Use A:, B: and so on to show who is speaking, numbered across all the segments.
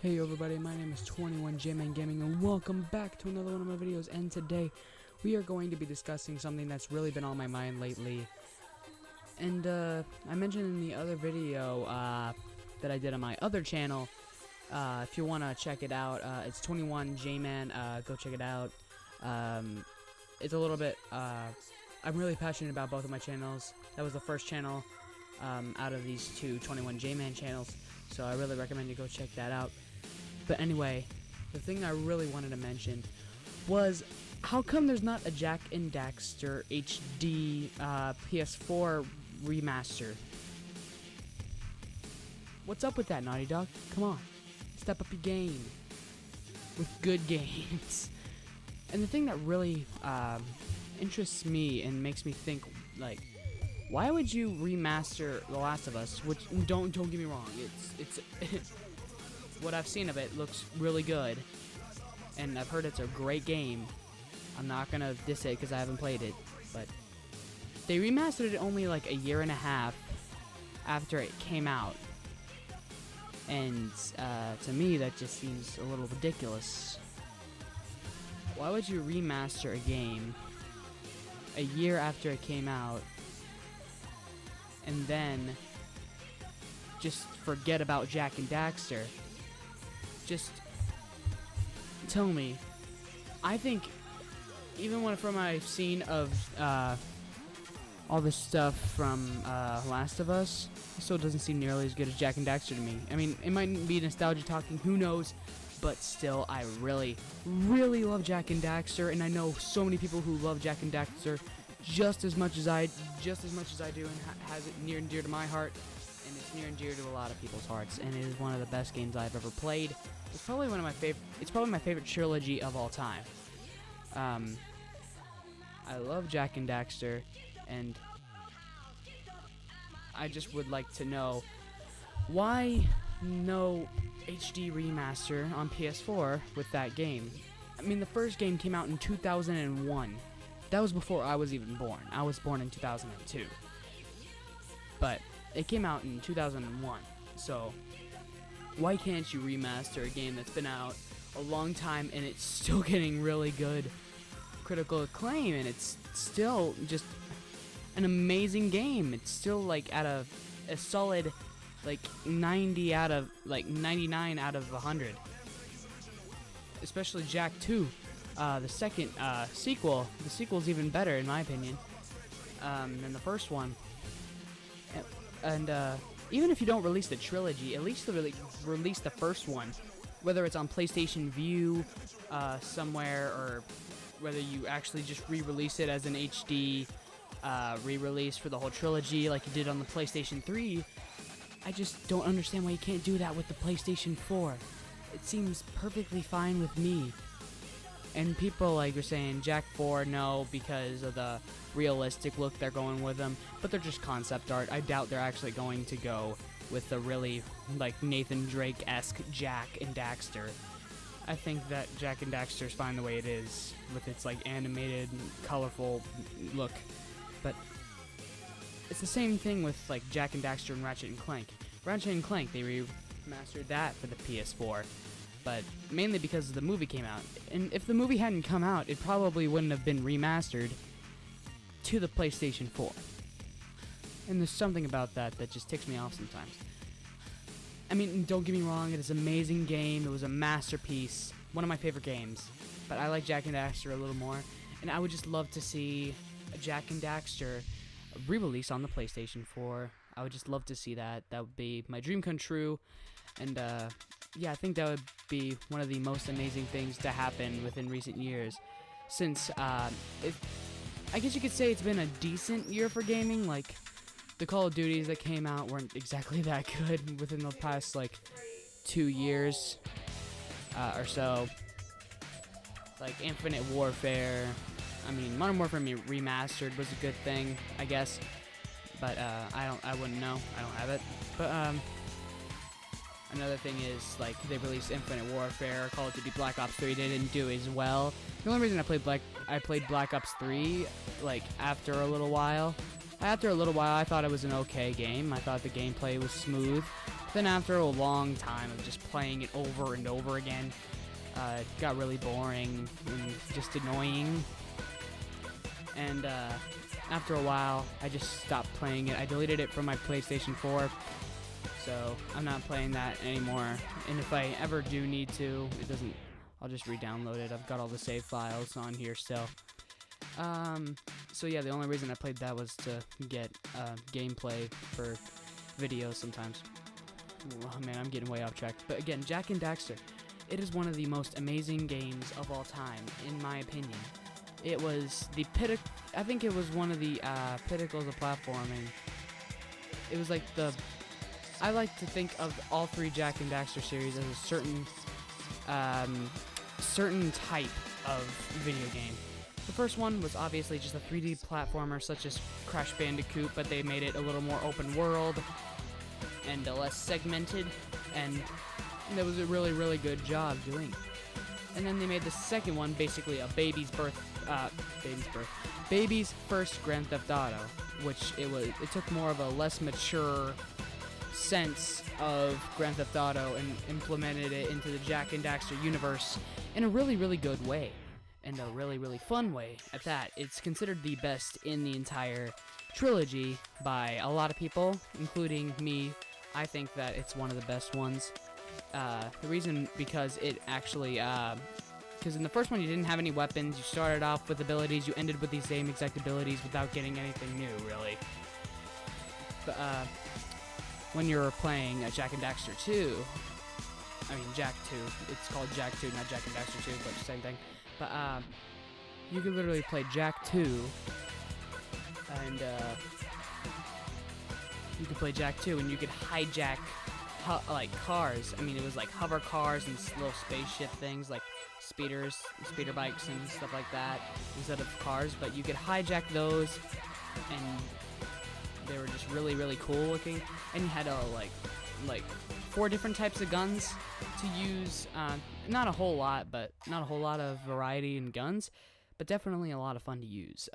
A: Hey everybody, my name is 21JMan Gaming and welcome back to another one of my videos, and today we are going to be discussing something that's really been on my mind lately. And I mentioned in the other video that I did on my other channel, if you want to check it out, it's 21JMan, go check it out. It's a little bit, I'm really passionate about both of my channels. That was the first channel out of these two 21JMan channels, so I really recommend you go check that out. But anyway, the thing I really wanted to mention was, how come there's not a JAK and DAXTER HD PS4 remaster? What's up with that, Naughty Dog? Come on, step up your game with good games. And the thing that really interests me and makes me think, like, why would you remaster The Last of Us? Which, don't get me wrong, it's what I've seen of it looks really good, and I've heard it's a great game. I'm not gonna diss it because I haven't played it, but they remastered it only like a year and a half after it came out, and to me that just seems a little ridiculous. Why would you remaster a game a year after it came out and then just forget about JAK and DAXTER? Just tell me. I think even from I've seen of all this stuff from Last of Us, it still doesn't seem nearly as good as JAK and DAXTER to me. I mean, it might be nostalgia talking, who knows, but still, I really love JAK and DAXTER, and I know so many people who love JAK and DAXTER just as much as I do, and has it near and dear to my heart, and it's near and dear to a lot of people's hearts, and it is one of the best games I've ever played. It's probably my favorite trilogy of all time. I love JAK and DAXTER, and I just would like to know why no HD remaster on PS4 with that game. I mean, the first game came out in 2001. That was before I was even born. I was born in 2002. But it came out in 2001. So why can't you remaster a game that's been out a long time and it's still getting really good critical acclaim, and it's still just an amazing game? It's still like at a solid like 99 out of 100. Especially JAK 2, the second sequel. The sequel's even better in my opinion than the first one. And even if you don't release the trilogy, at least release the first one, whether it's on PlayStation View somewhere, or whether you actually just re-release it as an HD re-release for the whole trilogy like you did on the PlayStation 3. I just don't understand why you can't do that with the PlayStation 4. It seems perfectly fine with me. And people like are saying JAK 4 no because of the realistic look they're going with them, but they're just concept art. I doubt they're actually going to go with the really like Nathan Drake-esque JAK and DAXTER. I think that JAK and DAXTER is fine the way it is with its like animated, colorful look, but it's the same thing with like JAK and DAXTER and Ratchet and Clank. Ratchet and Clank, they remastered that for the PS4, but mainly because the movie came out. And if the movie hadn't come out, it probably wouldn't have been remastered to the PlayStation 4. And there's something about that just ticks me off sometimes. I mean, don't get me wrong, it is an amazing game, it was a masterpiece, one of my favorite games, but I like JAK and DAXTER a little more, and I would just love to see a JAK and DAXTER re-release on the PlayStation 4. I would just love to see that. That would be my dream come true, and yeah, I think that would be one of the most amazing things to happen within recent years, since I guess you could say it's been a decent year for gaming. Like, the Call of Duties that came out weren't exactly that good within the past like 2 years or so. Like Infinite Warfare, I mean, Modern Warfare Remastered was a good thing, I guess, but I wouldn't know. I don't have it. But another thing is, like, they released Infinite Warfare. Call of Duty Black Ops 3 didn't do as well. The only reason I played Black Ops 3 like after a little while, I After a little while, I thought it was an okay game. I thought the gameplay was smooth. Then after a long time of just playing it over and over again, it got really boring and just annoying. And after a while, I just stopped playing it. I deleted it from my PlayStation 4, so I'm not playing that anymore. And if I ever do need to, I'll just re-download it. I've got all the save files on here still. So yeah, the only reason I played that was to get gameplay for videos sometimes. Oh man, I'm getting way off track. But again, Jak and Daxter, it is one of the most amazing games of all time, in my opinion. It was the I think it was one of the pinnacles of platforming. It was like I like to think of all three Jak and Daxter series as a certain type of video game. The first one was obviously just a 3D platformer such as Crash Bandicoot, but they made it a little more open world and less segmented, and that was a really, really good job doing. And then they made the second one basically a baby's first Grand Theft Auto, which it took more of a less mature sense of Grand Theft Auto and implemented it into the Jak and Daxter universe in a really, really good way. And a really, really fun way at that. It's considered the best in the entire trilogy by a lot of people, including me. I think that it's one of the best ones. The reason because it actually, because in the first one you didn't have any weapons, you started off with abilities, you ended with these same exact abilities without getting anything new, really. But when you're playing Jak and Daxter 2, I mean Jak 2, it's called Jak 2, not Jak and Daxter 2, but same thing. But you could literally play Jak 2, and you could play Jak 2, and you could hijack like cars. I mean, it was like hover cars and little spaceship things, like speeder bikes and stuff like that, instead of cars. But you could hijack those, and they were just really, really cool looking. And you had like 4 different types of guns to use. Not a whole lot of variety in guns, but definitely a lot of fun to use.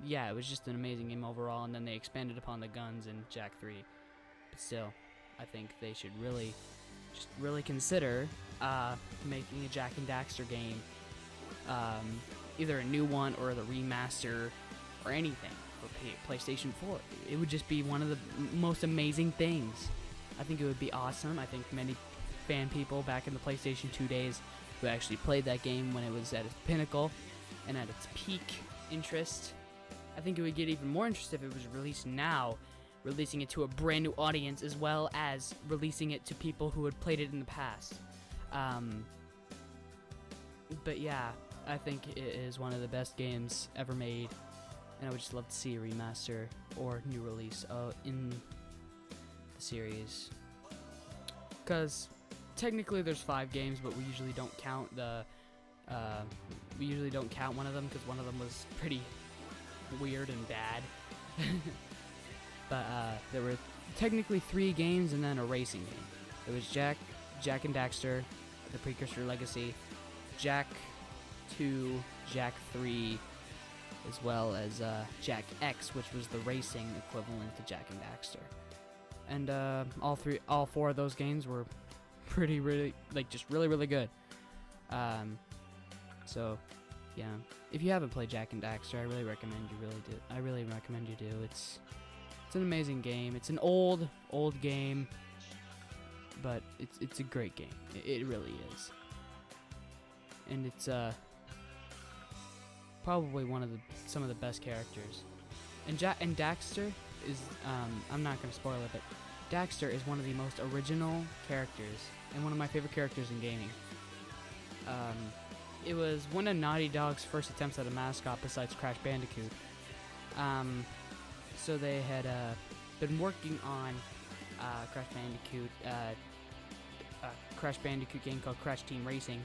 A: Yeah, it was just an amazing game overall, and then they expanded upon the guns in Jak 3. But still, I think they should really consider making a Jak and Daxter game, either a new one or the remaster or anything for PlayStation 4. It would just be one of the most amazing things. I think it would be awesome. I think many fan people back in the PlayStation 2 days who actually played that game when it was at its pinnacle and at its peak interest. I think it would get even more interest if it was released now, releasing it to a brand new audience as well as releasing it to people who had played it in the past. But yeah, I think it is one of the best games ever made, and I would just love to see a remaster or new release in the series. Because technically there's 5 games, but we usually don't count one of them because one of them was pretty weird and bad. But there were technically 3 games and then a racing game. There was Jak and Daxter, the Precursor Legacy, Jak 2, Jak 3, as well as Jak X, which was the racing equivalent to Jak and Daxter. And all 4 of those games were really good. So yeah, if you haven't played Jak and Daxter, I really recommend you do. It's an amazing game. It's an old game, but it's a great game. It really is. And it's probably some of the best characters. And Daxter is I'm not gonna spoil it, but Daxter is one of the most original characters and one of my favorite characters in gaming. It was one of Naughty Dog's first attempts at a mascot besides Crash Bandicoot. So they had been working on Crash Bandicoot game called Crash Team Racing,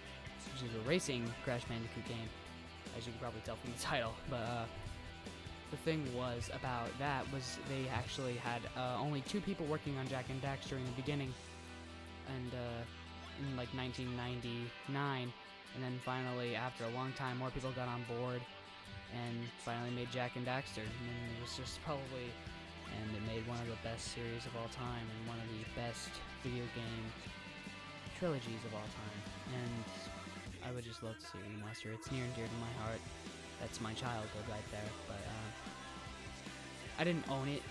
A: which is a racing Crash Bandicoot game, as you can probably tell from the title. But the thing was about that was they actually had only 2 people working on Jak and Daxter in the beginning, and in like 1999, and then finally after a long time more people got on board, and finally made JAK and DAXTER, and it was just probably, and it made one of the best series of all time, and one of the best video game trilogies of all time, and I would just love to see Remaster. It's near and dear to my heart. That's my childhood right there, but I didn't own it.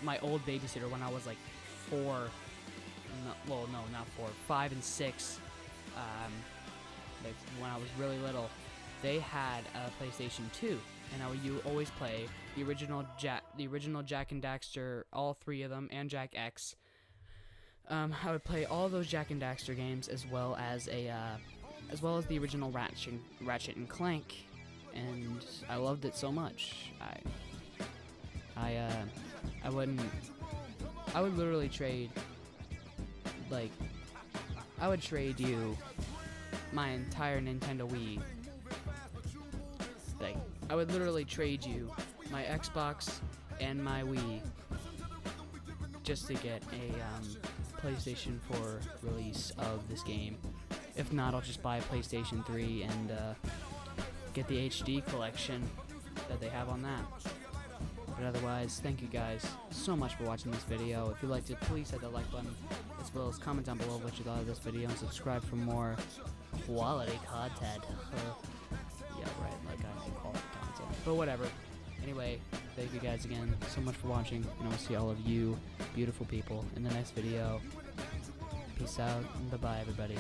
A: My old babysitter when I was like 4, no, not 4, 5 and 6, like when I was really little, they had a PlayStation 2, and you always play the original JAK and DAXTER, all 3 of them, and JAK X. I would play all those JAK and DAXTER games, as well as the original Ratchet and Clank, and I loved it so much. I would literally trade, like, I would trade you my entire Nintendo Wii. Like, I would literally trade you my Xbox and my Wii just to get a PlayStation 4 release of this game. If not, I'll just buy a PlayStation 3 and get the HD collection that they have on that. But otherwise, thank you guys so much for watching this video. If you liked it, please hit the like button, as well as comment down below what you thought of this video, and subscribe for more quality content. Yeah, right, like I can call it content. But whatever. Anyway, thank you guys again so much for watching, and I will see all of you beautiful people in the next video. Peace out, and bye-bye, everybody.